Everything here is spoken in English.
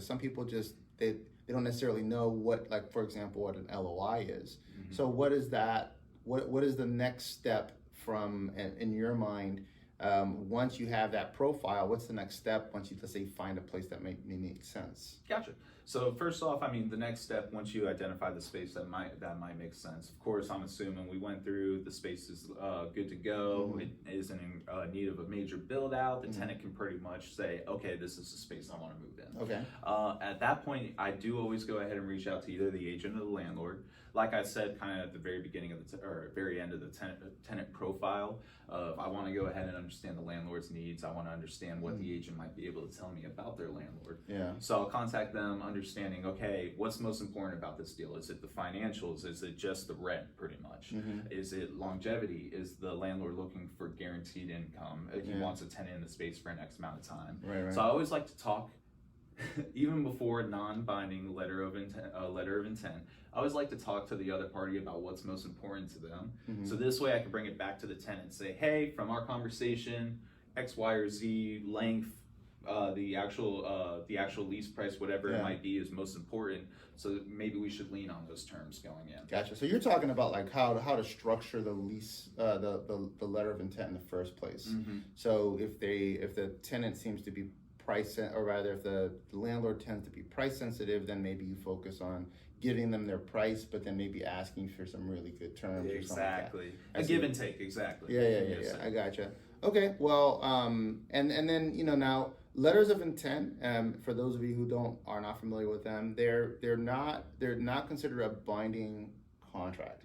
Because some people just they don't necessarily know what, like for example, what an LOI is. So what is that? What is the next step from in your mind? Once you have that profile, what's the next step once you, let's say, find a place that makes sense? Gotcha. So first off, I mean, the next step, once you identify the space that might make sense. Of course, I'm assuming we went through the space is good to go. It isn't in need of a major build out. The tenant can pretty much say, okay, this is the space I want to move in. Okay. At that point, I do always go ahead and reach out to either the agent or the landlord. Like I said, kind of at the very beginning of the or very end of the tenant profile, I want to go ahead and understand the landlord's needs. I want to understand what the agent might be able to tell me about their landlord. Yeah. So I'll contact them, understanding, okay, what's most important about this deal? Is it the financials? Is it just the rent, pretty much? Is it longevity? Is the landlord looking for guaranteed income? If he wants a tenant in the space for an X amount of time. Right. So I always like to talk, even before a non-binding letter of intent. I always like to talk to the other party about what's most important to them. So this way I can bring it back to the tenant and say, hey, from our conversation, X, Y, or Z, length, the actual lease price, whatever it might be, is most important. So maybe we should lean on those terms going in. Gotcha. So you're talking about like how to structure the lease, the letter of intent in the first place. So if the tenant seems to be or rather if the landlord tends to be price sensitive, then maybe you focus on giving them their price, but then maybe asking for some really good terms. Exactly. Or something like that. A give and take. Exactly. Yeah. I gotcha. Okay. Well, and then now letters of intent. For those of you who are not familiar with them, they're not considered a binding contract.